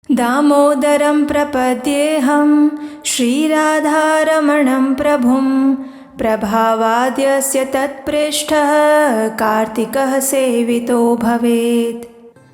दामोदरं प्रपद्येऽहं श्रीराधारमणं प्रभुं प्रभावाद्यस्य तत्पृष्ठः कार्तिकः सेवितो भवेत्।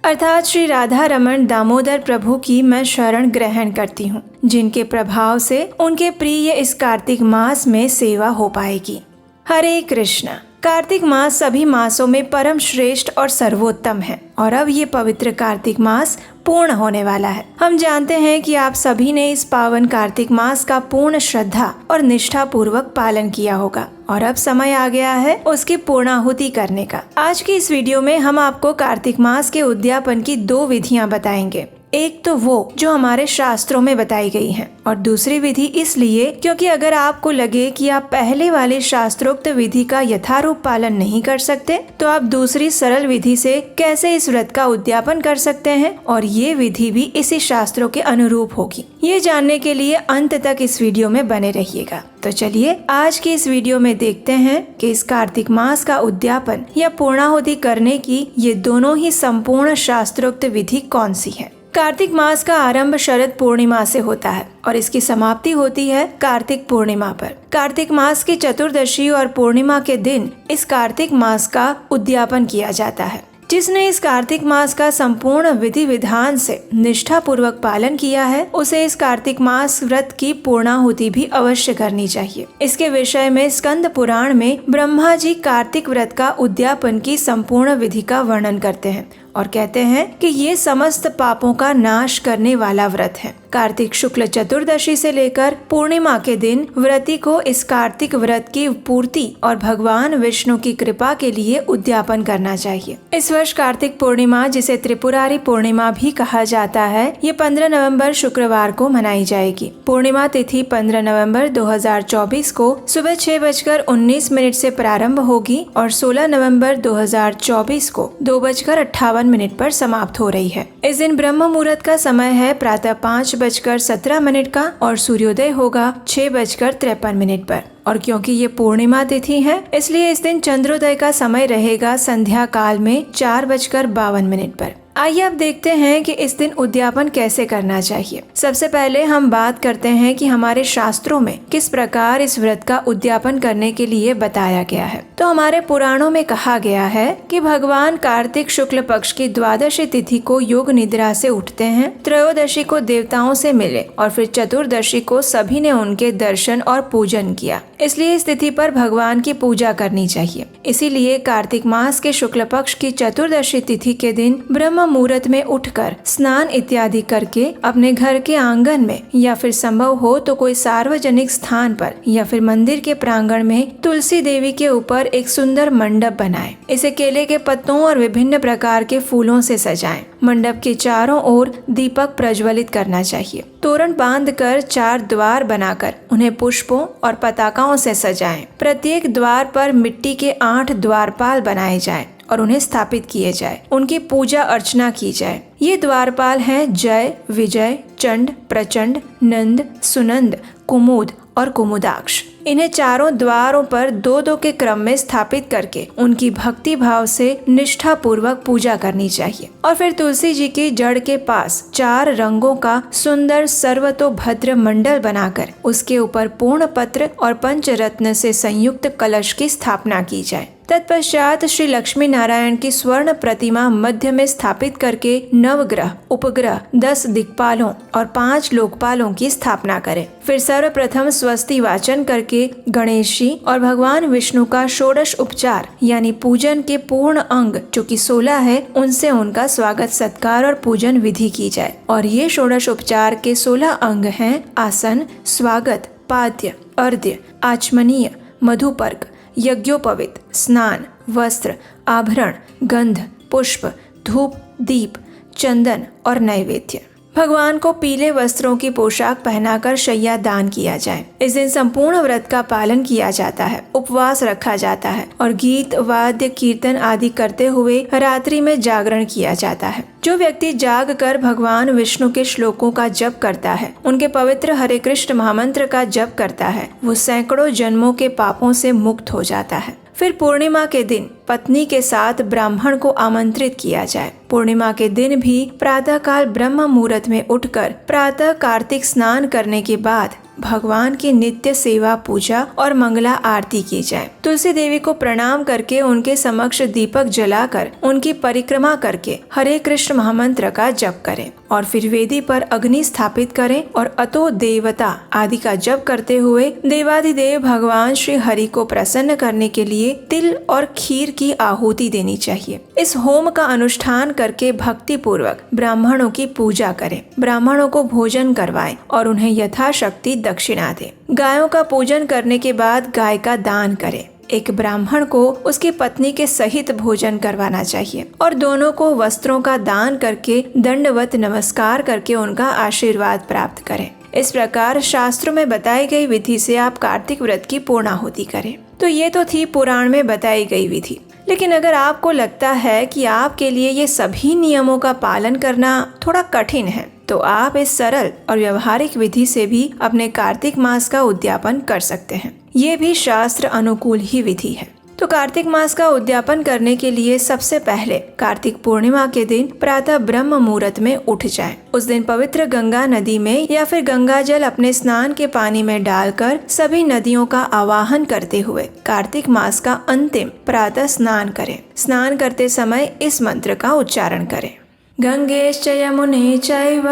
अर्थात श्री राधा रमण दामोदर प्रभु की मैं शरण ग्रहण करती हूँ, जिनके प्रभाव से उनके प्रिय इस कार्तिक मास में सेवा हो पाएगी। हरे कृष्ण। कार्तिक मास सभी मासों में परम श्रेष्ठ और सर्वोत्तम है और अब ये पवित्र कार्तिक मास पूर्ण होने वाला है। हम जानते हैं कि आप सभी ने इस पावन कार्तिक मास का पूर्ण श्रद्धा और निष्ठा पूर्वक पालन किया होगा और अब समय आ गया है उसकी पूर्णाहुति करने का। आज की इस वीडियो में हम आपको कार्तिक मास के उद्यापन की 2 विधियां बताएंगे। एक तो वो जो हमारे शास्त्रों में बताई गई है और दूसरी विधि इसलिए क्योंकि अगर आपको लगे कि आप पहले वाले शास्त्रोक्त विधि का यथारूप पालन नहीं कर सकते तो आप दूसरी सरल विधि से कैसे इस व्रत का उद्यापन कर सकते हैं और ये विधि भी इसी शास्त्रों के अनुरूप होगी। ये जानने के लिए अंत तक इस वीडियो में बने रहिएगा। तो चलिए आज की इस वीडियो में देखते हैं कि इस कार्तिक मास का उद्यापन या पूर्णाहुति करने की ये दोनों ही संपूर्ण शास्त्रोक्त विधि कौन सी है। कार्तिक मास का आरंभ शरद पूर्णिमा से होता है और इसकी समाप्ति होती है कार्तिक पूर्णिमा पर। कार्तिक मास की चतुर्दशी और पूर्णिमा के दिन इस कार्तिक मास का उद्यापन किया जाता है। जिसने इस कार्तिक मास का संपूर्ण विधि विधान से निष्ठा पूर्वक पालन किया है उसे इस कार्तिक मास व्रत की पूर्णाहुति भी अवश्य करनी चाहिए। इसके विषय में स्कंद पुराण में ब्रह्मा जी कार्तिक व्रत का उद्यापन की संपूर्ण विधि का वर्णन करते हैं और कहते हैं कि ये समस्त पापों का नाश करने वाला व्रत है। कार्तिक शुक्ल चतुर्दशी से लेकर पूर्णिमा के दिन व्रती को इस कार्तिक व्रत की पूर्ति और भगवान विष्णु की कृपा के लिए उद्यापन करना चाहिए। इस वर्ष कार्तिक पूर्णिमा, जिसे त्रिपुरारी पूर्णिमा भी कहा जाता है, ये 15 नवंबर शुक्रवार को मनाई जाएगी। पूर्णिमा तिथि 15 नवंबर 2024 को सुबह 6:19 से प्रारंभ होगी और 16 नवंबर 2024 को 2:58 पर समाप्त हो रही है। इस दिन ब्रह्म मुहूर्त का समय है प्रातः 5:17 का और सूर्योदय होगा 6:53 पर। और क्योंकि ये पूर्णिमा तिथि है इसलिए इस दिन चंद्रोदय का समय रहेगा संध्या काल में 4:52 पर। आइए अब देखते हैं कि इस दिन उद्यापन कैसे करना चाहिए। सबसे पहले हम बात करते हैं कि हमारे शास्त्रों में किस प्रकार इस व्रत का उद्यापन करने के लिए बताया गया है। तो हमारे पुराणों में कहा गया है कि भगवान कार्तिक शुक्ल पक्ष की द्वादशी तिथि को योग निद्रा से उठते हैं, त्रयोदशी को देवताओं से मिले और फिर चतुर्दशी को सभी ने उनके दर्शन और पूजन किया। इसलिए इस तिथि पर भगवान की पूजा करनी चाहिए। इसीलिए कार्तिक मास के शुक्ल पक्ष की चतुर्दशी तिथि के दिन ब्रह्म मुहूर्त में उठकर स्नान इत्यादि करके अपने घर के आंगन में या फिर संभव हो तो कोई सार्वजनिक स्थान पर या फिर मंदिर के प्रांगण में तुलसी देवी के ऊपर एक सुंदर मंडप बनाएं। इसे केले के पत्तों और विभिन्न प्रकार के फूलों से सजाएं। मंडप के चारों ओर दीपक प्रज्वलित करना चाहिए। तोरण बांधकर 4 द्वार बनाकर उन्हें पुष्पों और पताकाओं से सजाएं। प्रत्येक द्वार पर मिट्टी के 8 द्वारपाल बनाए जाएं और उन्हें स्थापित किए जाए। उनकी पूजा अर्चना की जाए। ये द्वारपाल हैं जय, विजय, चंड, प्रचंड, नंद, सुनंद, कुमुद और कुमुदाक्ष। इन्हें चारों द्वारों पर 2-2 के क्रम में स्थापित करके उनकी भक्ति भाव से निष्ठा पूर्वक पूजा करनी चाहिए। और फिर तुलसी जी की जड़ के पास 4 रंगों का सुंदर सर्वतोभद्र मंडल बनाकर उसके ऊपर पूर्ण पत्र और पंचरत्न से संयुक्त कलश की स्थापना की जाए। तत्पश्चात श्री लक्ष्मी नारायण की स्वर्ण प्रतिमा मध्य में स्थापित करके नवग्रह, उपग्रह, 10 दिक्पालों और 5 लोकपालों की स्थापना करें। फिर सर्वप्रथम स्वस्ति वाचन करके गणेश जी और भगवान विष्णु का षोडश उपचार यानी पूजन के पूर्ण अंग जो कि 16 है उनसे उनका स्वागत सत्कार और पूजन विधि की जाए। और ये षोडश उपचार के 16 अंग हैं आसन, स्वागत, पाद्य, अर्घ्य, आचमनीय, मधुपर्क, यज्ञोपवीत, स्नान, वस्त्र, आभरण, गंध, पुष्प, धूप, दीप, चंदन और नैवेद्य। भगवान को पीले वस्त्रों की पोशाक पहनाकर शय्या दान किया जाए। इस दिन संपूर्ण व्रत का पालन किया जाता है, उपवास रखा जाता है और गीत, वाद्य, कीर्तन आदि करते हुए रात्रि में जागरण किया जाता है। जो व्यक्ति जाग कर भगवान विष्णु के श्लोकों का जप करता है, उनके पवित्र हरे कृष्ण महामंत्र का जप करता है, वो सैकड़ों जन्मों के पापों से मुक्त हो जाता है। फिर पूर्णिमा के दिन पत्नी के साथ ब्राह्मण को आमंत्रित किया जाए। पूर्णिमा के दिन भी प्रातःकाल ब्रह्म मुहूर्त में उठकर प्रातः कार्तिक स्नान करने के बाद भगवान की नित्य सेवा, पूजा और मंगला आरती की जाए। तुलसी देवी को प्रणाम करके उनके समक्ष दीपक जलाकर उनकी परिक्रमा करके हरे कृष्ण महामंत्र का जप करें और फिर वेदी पर अग्नि स्थापित करें और अतो देवता आदि का जप करते हुए देवाधिदेव भगवान श्री हरि को प्रसन्न करने के लिए तिल और खीर की आहुति देनी चाहिए। इस होम का अनुष्ठान करके भक्ति पूर्वक ब्राह्मणों की पूजा करें, ब्राह्मणों को भोजन करवाएं और उन्हें यथाशक्ति दक्षिणा दें। गायों का पूजन करने के बाद गाय का दान करें। एक ब्राह्मण को उसकी पत्नी के सहित भोजन करवाना चाहिए और दोनों को वस्त्रों का दान करके दंडवत नमस्कार करके उनका आशीर्वाद प्राप्त करें। इस प्रकार शास्त्रों में बताई गई विधि से आप कार्तिक व्रत की पूर्णाहुति करें। तो ये तो थी पुराण में बताई गई विधि, लेकिन अगर आपको लगता है कि आपके लिए ये सभी नियमों का पालन करना थोड़ा कठिन है, तो आप इस सरल और व्यवहारिक विधि से भी अपने कार्तिक मास का उद्यापन कर सकते हैं। ये भी शास्त्र अनुकूल ही विधि है। तो कार्तिक मास का उद्यापन करने के लिए सबसे पहले कार्तिक पूर्णिमा के दिन प्रातः ब्रह्म मुहूर्त में उठ जाएं। उस दिन पवित्र गंगा नदी में या फिर गंगा जल अपने स्नान के पानी में डालकर सभी नदियों का आवाहन करते हुए कार्तिक मास का अंतिम प्रातः स्नान करें। स्नान करते समय इस मंत्र का उच्चारण करें। गंगेश्च यमुने चैव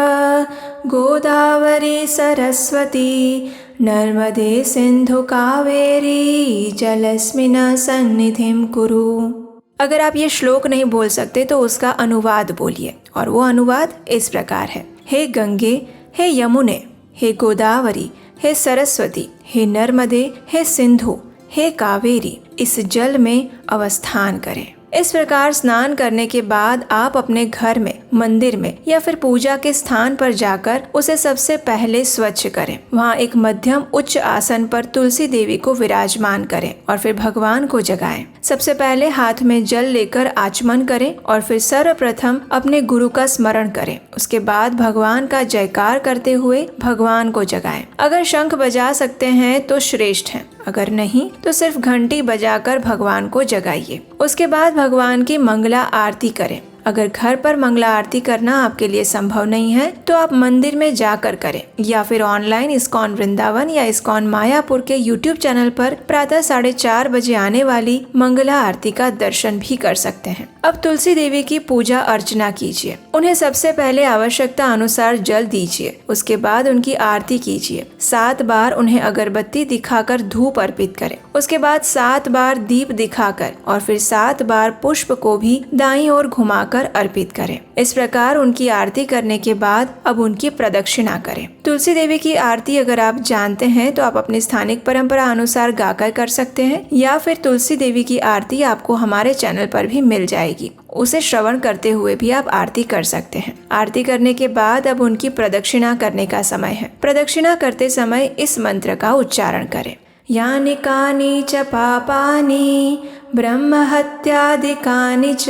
गोदावरी सरस्वती नर्मदे सिंधु कावेरी जलस्मिन् सन्निधिं कुरु। अगर आप ये श्लोक नहीं बोल सकते तो उसका अनुवाद बोलिए, और वो अनुवाद इस प्रकार है। हे गंगे, हे यमुने, हे गोदावरी, हे सरस्वती, हे नर्मदे, हे सिंधु, हे कावेरी, इस जल में अवस्थान करें। इस प्रकार स्नान करने के बाद आप अपने घर में, मंदिर में या फिर पूजा के स्थान पर जाकर उसे सबसे पहले स्वच्छ करें। वहाँ एक मध्यम उच्च आसन पर तुलसी देवी को विराजमान करें और फिर भगवान को जगाएं। सबसे पहले हाथ में जल लेकर आचमन करें और फिर सर्वप्रथम अपने गुरु का स्मरण करें। उसके बाद भगवान का जयकार करते हुए भगवान को जगाएं। अगर शंख बजा सकते हैं तो श्रेष्ठ है, अगर नहीं तो सिर्फ घंटी बजाकर भगवान को जगाइए। उसके बाद भगवान की मंगला आरती करें। अगर घर पर मंगला आरती करना आपके लिए संभव नहीं है तो आप मंदिर में जाकर करें या फिर ऑनलाइन इस्कॉन वृंदावन या इस्कॉन मायापुर के YouTube चैनल पर प्रातः 4:30 बजे आने वाली मंगला आरती का दर्शन भी कर सकते हैं। अब तुलसी देवी की पूजा अर्चना कीजिए। उन्हें सबसे पहले आवश्यकता अनुसार जल दीजिए। उसके बाद उनकी आरती कीजिए। 7 बार उन्हें अगरबत्ती दिखाकर धूप अर्पित करें। उसके बाद 7 बार दीप दिखाकर और फिर 7 बार पुष्प को भी दाईं ओर घुमाकर अर्पित करें। इस प्रकार उनकी आरती करने के बाद अब उनकी प्रदक्षिणा करें। तुलसी देवी की आरती अगर आप जानते हैं तो आप अपनी स्थानिक परंपरा अनुसार गाकर कर सकते हैं, या फिर तुलसी देवी की आरती आपको हमारे चैनल पर भी मिल जाएगी। उसे श्रवण करते हुए भी आप आरती कर सकते हैं। आरती करने के बाद अब उनकी प्रदक्षिणा करने का समय है। प्रदक्षिणा करते समय इस मंत्र का उच्चारण करें। यानि कानि च पापानि ब्रह्म हत्यादिकानि च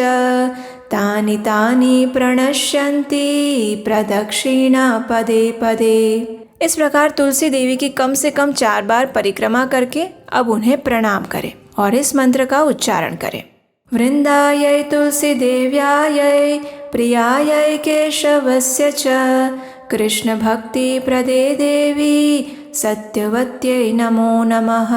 तानि तानि प्रणश्यन्ति प्रदक्षिणा पदे पदे। इस प्रकार तुलसी देवी की कम से कम 4 बार परिक्रमा करके अब उन्हें प्रणाम करें और इस मंत्र का उच्चारण करें। वृंदायै तुलसी देव्यायै प्रियायै केशवस्य च कृष्ण भक्ति प्रदे देवी सत्यवत्यै नमो नमः।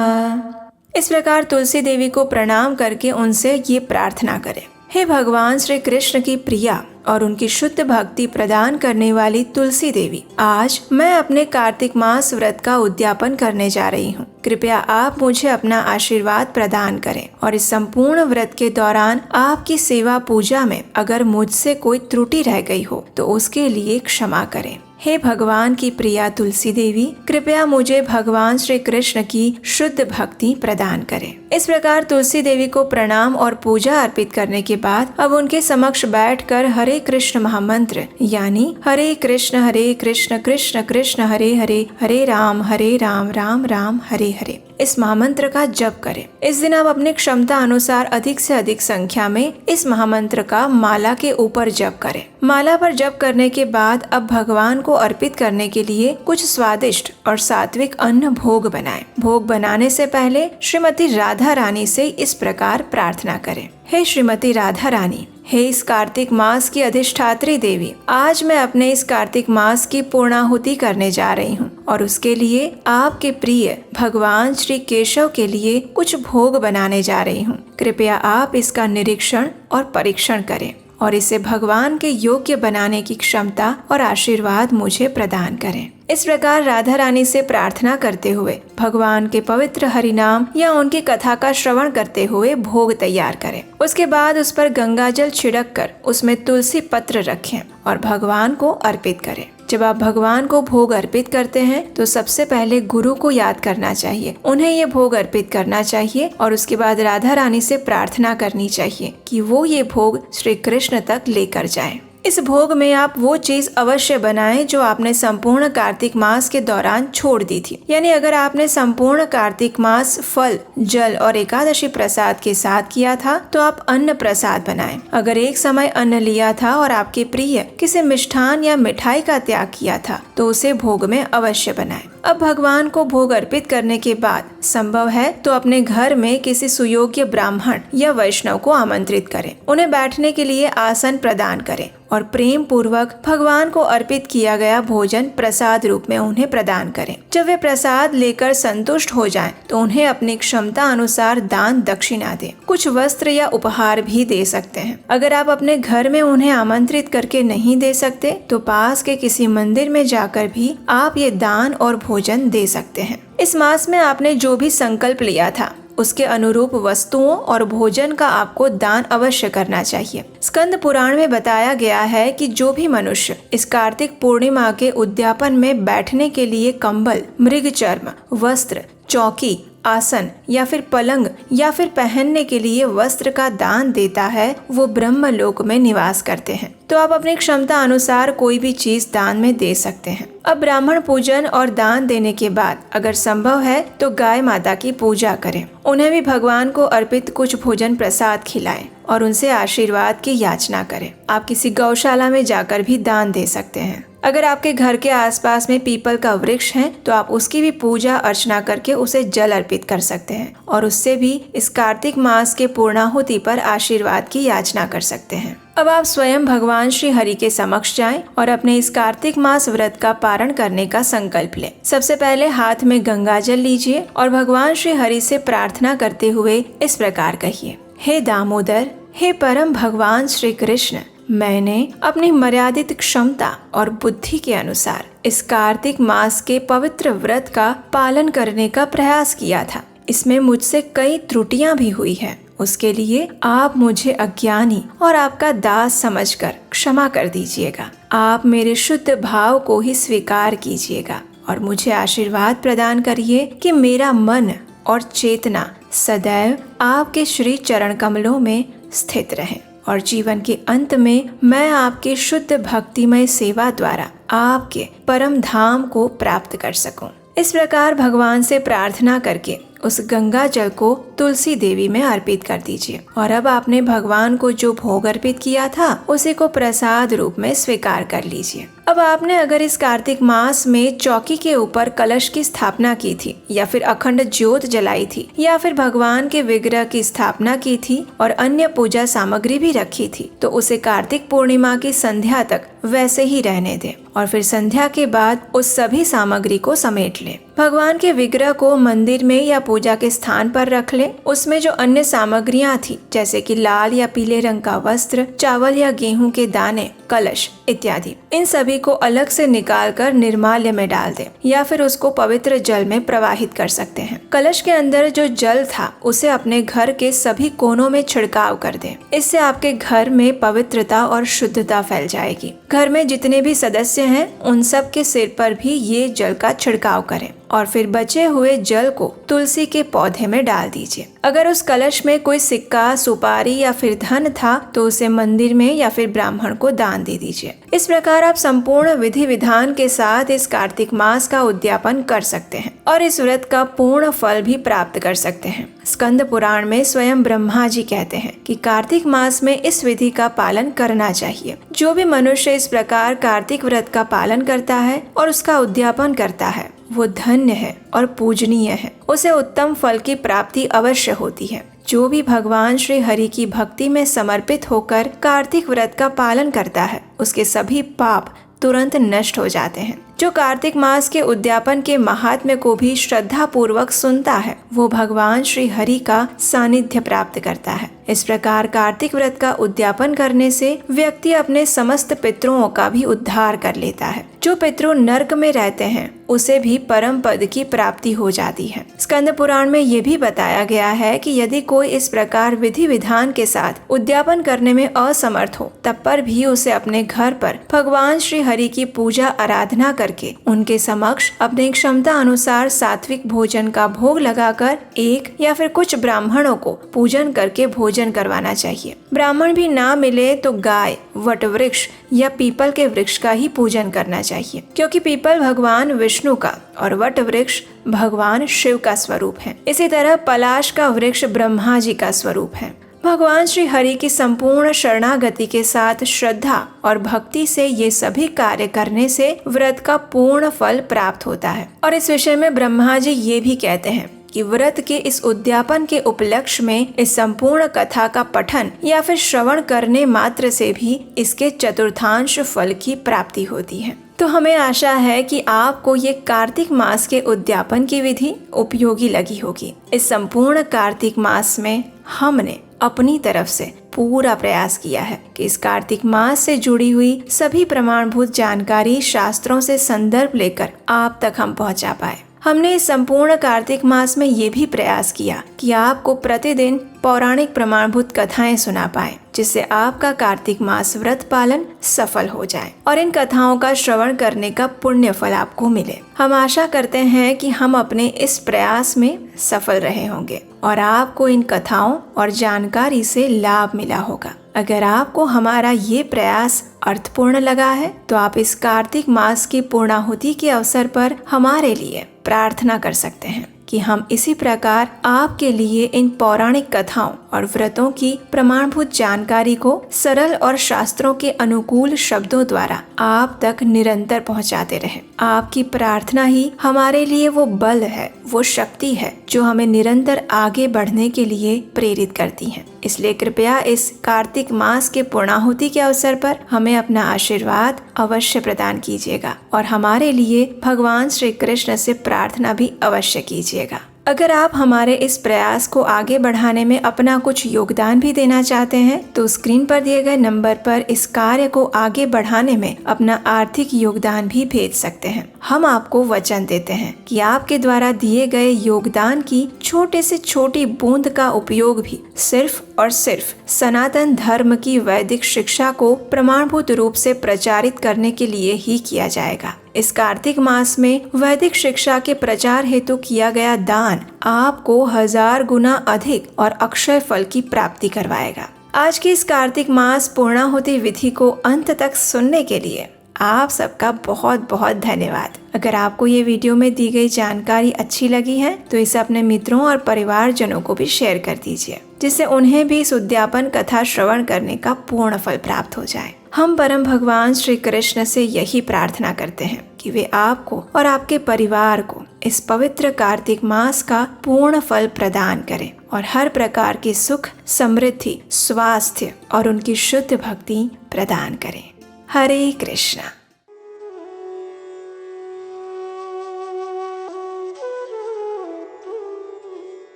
इस प्रकार तुलसी देवी को प्रणाम करके उनसे ये प्रार्थना करें। हे भगवान श्री कृष्ण की प्रिया और उनकी शुद्ध भक्ति प्रदान करने वाली तुलसी देवी, आज मैं अपने कार्तिक मास व्रत का उद्यापन करने जा रही हूँ। कृपया आप मुझे अपना आशीर्वाद प्रदान करें और इस संपूर्ण व्रत के दौरान आपकी सेवा पूजा में अगर मुझसे कोई त्रुटि रह गई हो तो उसके लिए क्षमा करें। हे भगवान की प्रिया तुलसी देवी, कृपया मुझे भगवान श्री कृष्ण की शुद्ध भक्ति प्रदान करें। इस प्रकार तुलसी देवी को प्रणाम और पूजा अर्पित करने के बाद अब उनके समक्ष बैठकर हरे कृष्ण महामंत्र यानी हरे कृष्ण कृष्ण कृष्ण हरे हरे, हरे राम राम राम हरे हरे इस महामंत्र का जप करें। इस दिन आप अपनी क्षमता अनुसार अधिक से अधिक संख्या में इस महामंत्र का माला के ऊपर जप करें। माला पर जप करने के बाद अब भगवान को अर्पित करने के लिए कुछ स्वादिष्ट और सात्विक अन्न भोग बनाएं। भोग बनाने से पहले श्रीमती राधा रानी से इस प्रकार प्रार्थना करें। हे श्रीमती राधा रानी, हे इस कार्तिक मास की अधिष्ठात्री देवी, आज मैं अपने इस कार्तिक मास की पूर्णाहुति करने जा रही हूँ और उसके लिए आपके प्रिय भगवान श्री केशव के लिए कुछ भोग बनाने जा रही हूँ। कृपया आप इसका निरीक्षण और परीक्षण करें और इसे भगवान के योग्य बनाने की क्षमता और आशीर्वाद मुझे प्रदान करें। इस प्रकार राधा रानी से प्रार्थना करते हुए भगवान के पवित्र हरिनाम या उनकी कथा का श्रवण करते हुए भोग तैयार करें। उसके बाद उस पर गंगा जल छिड़क कर उसमें तुलसी पत्र रखें और भगवान को अर्पित करें। जब आप भगवान को भोग अर्पित करते हैं तो सबसे पहले गुरु को याद करना चाहिए, उन्हें ये भोग अर्पित करना चाहिए और उसके बाद राधा रानी से प्रार्थना करनी चाहिए कि वो ये भोग श्री कृष्ण तक लेकर जाएं। इस भोग में आप वो चीज अवश्य बनाएं जो आपने संपूर्ण कार्तिक मास के दौरान छोड़ दी थी। यानी अगर आपने संपूर्ण कार्तिक मास फल, जल और एकादशी प्रसाद के साथ किया था तो आप अन्न प्रसाद बनाएं। अगर एक समय अन्न लिया था और आपके प्रिय किसी मिष्ठान या मिठाई का त्याग किया था तो उसे भोग में अवश्य बनाएं। अब भगवान को भोग अर्पित करने के बाद संभव है तो अपने घर में किसी सुयोग्य ब्राह्मण या वैष्णव को आमंत्रित करें। उन्हें बैठने के लिए आसन प्रदान करें और प्रेम पूर्वक भगवान को अर्पित किया गया भोजन प्रसाद रूप में उन्हें प्रदान करें। जब वे प्रसाद लेकर संतुष्ट हो जाएं, तो उन्हें अपनी क्षमता अनुसार दान दक्षिणा दें। कुछ वस्त्र या उपहार भी दे सकते हैं। अगर आप अपने घर में उन्हें आमंत्रित करके नहीं दे सकते तो पास के किसी मंदिर में जाकर भी आप ये दान और भोजन दे सकते हैं। इस मास में आपने जो भी संकल्प लिया था उसके अनुरूप वस्तुओं और भोजन का आपको दान अवश्य करना चाहिए। स्कंद पुराण में बताया गया है कि जो भी मनुष्य इस कार्तिक पूर्णिमा के उद्यापन में बैठने के लिए कंबल, मृग चर्म, वस्त्र, चौकी, आसन या फिर पलंग या फिर पहनने के लिए वस्त्र का दान देता है वो ब्रह्मलोक में निवास करते हैं। तो आप अपनी क्षमता अनुसार कोई भी चीज दान में दे सकते हैं। अब ब्राह्मण पूजन और दान देने के बाद अगर संभव है तो गाय माता की पूजा करें। उन्हें भी भगवान को अर्पित कुछ भोजन प्रसाद खिलाएं और उनसे आशीर्वाद की याचना करें। आप किसी गौशाला में जाकर भी दान दे सकते हैं। अगर आपके घर के आसपास में पीपल का वृक्ष है तो आप उसकी भी पूजा अर्चना करके उसे जल अर्पित कर सकते हैं और उससे भी इस कार्तिक मास के पूर्णाहुति पर आशीर्वाद की याचना कर सकते हैं। अब आप स्वयं भगवान श्री हरि के समक्ष जाएं और अपने इस कार्तिक मास व्रत का पारण करने का संकल्प लें। सबसे पहले हाथ में गंगा जल लीजिए और भगवान श्री हरि से प्रार्थना करते हुए इस प्रकार कहिए, हे दामोदर, हे परम भगवान श्री कृष्ण, मैंने अपनी मर्यादित क्षमता और बुद्धि के अनुसार इस कार्तिक मास के पवित्र व्रत का पालन करने का प्रयास किया था। इसमें मुझसे कई त्रुटियां भी हुई है। उसके लिए आप मुझे अज्ञानी और आपका दास समझकर क्षमा कर दीजिएगा। आप मेरे शुद्ध भाव को ही स्वीकार कीजिएगा और मुझे आशीर्वाद प्रदान करिए कि मेरा मन और चेतना सदैव आपके श्री चरण कमलों में स्थित रहे और जीवन के अंत में मैं आपके शुद्ध भक्तिमय सेवा द्वारा आपके परम धाम को प्राप्त कर सकूं। इस प्रकार भगवान से प्रार्थना करके उस गंगा जल को तुलसी देवी में अर्पित कर दीजिए और अब आपने भगवान को जो भोग अर्पित किया था उसी को प्रसाद रूप में स्वीकार कर लीजिए। अब आपने अगर इस कार्तिक मास में चौकी के ऊपर कलश की स्थापना की थी या फिर अखंड ज्योत जलाई थी या फिर भगवान के विग्रह की स्थापना की थी और अन्य पूजा सामग्री भी रखी थी तो उसे कार्तिक पूर्णिमा की संध्या तक वैसे ही रहने दें और फिर संध्या के बाद उस सभी सामग्री को समेट लें। भगवान के विग्रह को मंदिर में या पूजा के स्थान पर रख लें। उसमें जो अन्य सामग्रियां थी जैसे कि लाल या पीले रंग का वस्त्र, चावल या गेहूं के दाने, कलश इत्यादि, इन सभी को अलग से निकाल कर निर्माल्य में डाल दें या फिर उसको पवित्र जल में प्रवाहित कर सकते हैं। कलश के अंदर जो जल था उसे अपने घर के सभी कोनों में छिड़काव कर दें। इससे आपके घर में पवित्रता और शुद्धता फैल जाएगी। घर में जितने भी सदस्य हैं उन सब के सिर पर भी ये जल का छिड़काव करें और फिर बचे हुए जल को तुलसी के पौधे में डाल दीजिए। अगर उस कलश में कोई सिक्का, सुपारी या फिर धन था तो उसे मंदिर में या फिर ब्राह्मण को दान दे दीजिए। इस प्रकार आप संपूर्ण विधि विधान के साथ इस कार्तिक मास का उद्यापन कर सकते हैं और इस व्रत का पूर्ण फल भी प्राप्त कर सकते हैं। स्कंद पुराण में स्वयं ब्रह्मा जी कहते हैं कि कार्तिक मास में इस विधि का पालन करना चाहिए। जो भी मनुष्य इस प्रकार कार्तिक व्रत का पालन करता है और उसका उद्यापन करता है वो धन्य है और पूजनीय है। उसे उत्तम फल की प्राप्ति अवश्य होती है। जो भी भगवान श्री हरि की भक्ति में समर्पित होकर कार्तिक व्रत का पालन करता है उसके सभी पाप तुरंत नष्ट हो जाते हैं। जो कार्तिक मास के उद्यापन के महात्म्य को भी श्रद्धा पूर्वक सुनता है वो भगवान श्री हरि का सानिध्य प्राप्त करता है। इस प्रकार कार्तिक व्रत का उद्यापन करने से व्यक्ति अपने समस्त पितरों का भी उद्धार कर लेता है। जो पितृ नरक में रहते हैं उसे भी परम पद की प्राप्ति हो जाती है। स्कंद पुराण में ये भी बताया गया है कि यदि कोई इस प्रकार विधि विधान के साथ उद्यापन करने में असमर्थ हो तब पर भी उसे अपने घर पर भगवान श्री हरि की पूजा आराधना करके उनके समक्ष अपने क्षमता अनुसार सात्विक भोजन का भोग लगाकर एक या फिर कुछ ब्राह्मणों को पूजन करके भोजन करवाना चाहिए। ब्राह्मण भी ना मिले तो गाय, वट वृक्ष या पीपल के वृक्ष का ही पूजन करना चाहिए, क्योंकि पीपल भगवान विष्णु का और वट वृक्ष भगवान शिव का स्वरूप है। इसी तरह पलाश का वृक्ष ब्रह्मा जी का स्वरूप है। भगवान श्री हरि की संपूर्ण शरणागति के साथ श्रद्धा और भक्ति से ये सभी कार्य करने से व्रत का पूर्ण फल प्राप्त होता है। और इस विषय में ब्रह्मा जी ये भी कहते हैं कि व्रत के इस उद्यापन के उपलक्ष्य में इस संपूर्ण कथा का पठन या फिर श्रवण करने मात्र से भी इसके चतुर्थांश फल की प्राप्ति होती है। तो हमें आशा है कि आपको ये कार्तिक मास के उद्यापन की विधि उपयोगी लगी होगी। इस संपूर्ण कार्तिक मास में हमने अपनी तरफ से पूरा प्रयास किया है कि इस कार्तिक मास से जुड़ी हुई सभी प्रमाणभूत जानकारी शास्त्रों से संदर्भ लेकर आप तक हम पहुंचा पाए। हमने इस संपूर्ण कार्तिक मास में ये भी प्रयास किया कि आपको प्रतिदिन पौराणिक प्रमाणभूत कथाएं सुना पाए, जिससे आपका कार्तिक मास व्रत पालन सफल हो जाए और इन कथाओं का श्रवण करने का पुण्य फल आपको मिले। हम आशा करते हैं कि हम अपने इस प्रयास में सफल रहे होंगे और आपको इन कथाओं और जानकारी से लाभ मिला होगा। अगर आपको हमारा ये प्रयास अर्थपूर्ण लगा है तो आप इस कार्तिक मास की पूर्णाहुति के अवसर पर हमारे लिए प्रार्थना कर सकते हैं कि हम इसी प्रकार आपके लिए इन पौराणिक कथाओं और व्रतों की प्रमाणभूत जानकारी को सरल और शास्त्रों के अनुकूल शब्दों द्वारा आप तक निरंतर पहुंचाते रहें। आपकी प्रार्थना ही हमारे लिए वो बल है, वो शक्ति है जो हमें निरंतर आगे बढ़ने के लिए प्रेरित करती है। इसलिए कृपया इस कार्तिक मास के पूर्णाहुति के अवसर पर हमें अपना आशीर्वाद अवश्य प्रदान कीजिएगा और हमारे लिए भगवान श्री कृष्ण से प्रार्थना भी अवश्य कीजिएगा। अगर आप हमारे इस प्रयास को आगे बढ़ाने में अपना कुछ योगदान भी देना चाहते हैं तो स्क्रीन पर दिए गए नंबर पर इस कार्य को आगे बढ़ाने में अपना आर्थिक योगदान भी भेज सकते हैं। हम आपको वचन देते हैं कि आपके द्वारा दिए गए योगदान की छोटे से छोटी बूंद का उपयोग भी सिर्फ और सिर्फ सनातन धर्म की वैदिक शिक्षा को प्रमाणभूत रूप से प्रचारित करने के लिए ही किया जाएगा। इस कार्तिक मास में वैदिक शिक्षा के प्रचार हेतु किया गया दान आपको 1000 गुना अधिक और अक्षय फल की प्राप्ति करवाएगा। आज की इस कार्तिक मास पूर्णाहुति विधि को अंत तक सुनने के लिए आप सबका बहुत बहुत धन्यवाद। अगर आपको ये वीडियो में दी गई जानकारी अच्छी लगी है तो इसे अपने मित्रों और परिवारजनों को भी शेयर कर दीजिए, जिससे उन्हें भी इस उद्यापन कथा श्रवण करने का पूर्ण फल प्राप्त हो जाए। हम परम भगवान श्री कृष्ण से यही प्रार्थना करते हैं कि वे आपको और आपके परिवार को इस पवित्र कार्तिक मास का पूर्ण फल प्रदान करें और हर प्रकार की सुख, समृद्धि, स्वास्थ्य और उनकी शुद्ध भक्ति प्रदान करें। हरे कृष्णा।